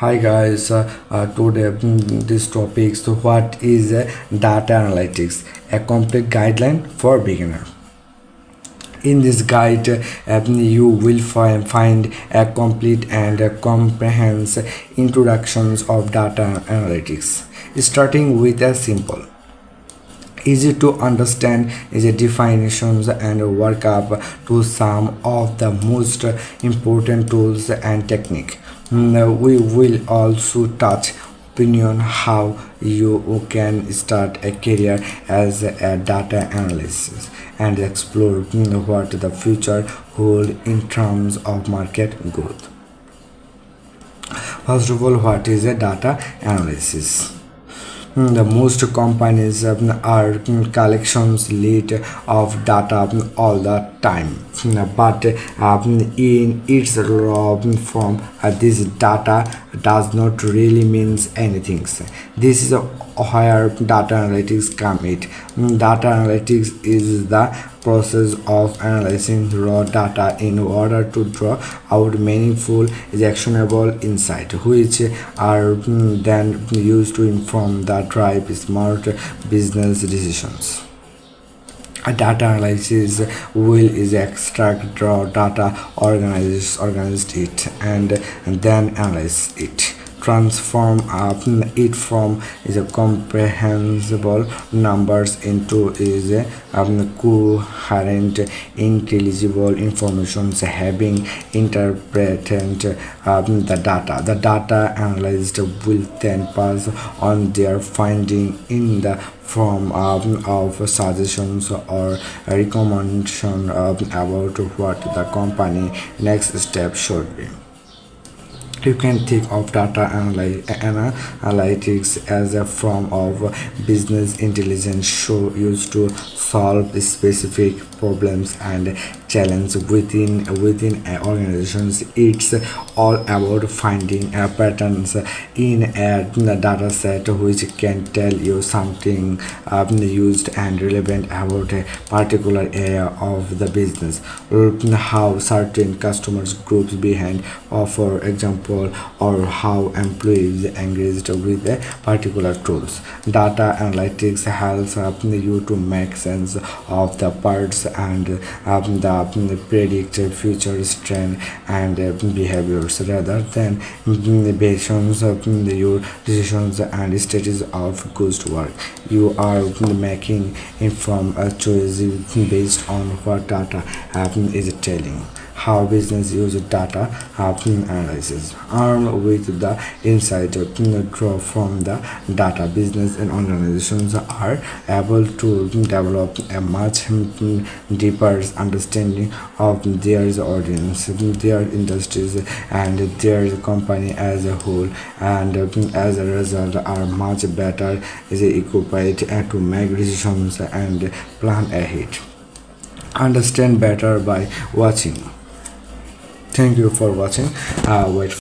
Hi guys, today this topic. So, what is data analytics? A complete guideline for beginner. In this guide, you will find a complete and a comprehensive introductions of data analytics, starting with a simple easy to understand is a definitions and work up to some of the most important tools and technique. We will also touch opinion how you can start a career as a data analyst and explore what the future hold in terms of market growth. First of all, what is a data analysis? The most companies are collections lead of data all the time, but in its raw form, this data does not really means anything. This is where data analytics come in. Data analytics is the process of analyzing raw data in order to draw out meaningful, actionable insight, which are then used to inform the drive smart business decisions. A data analysis will is extract raw data, organize it, and then analyze it, transform it from is a comprehensible numbers into is a coherent intelligible information having interpreted the data analyst will then pass on their finding in the form of suggestions or recommendation about what the company next step should be. You can think of data analytics as a form of business intelligence show used to solve specific problems and challenges within organizations. It's all about finding patterns in a data set which can tell you something used and relevant about a particular area of the business, how certain customers groups behind, or for example, or how employees engaged with a particular tools. Data analytics helps you to make sense of the parts and the predict future trend and behaviors rather than based on your decisions and status of good work. You are making informed choices based on what data is telling. How business use data analysis. Armed with the insight draw from the data, business and organizations are able to develop a much deeper understanding of their audience, their industries, and their company as a whole, and as a result are much better is equipped to make decisions and plan ahead. Understand better by watching. Thank you for watching. Wait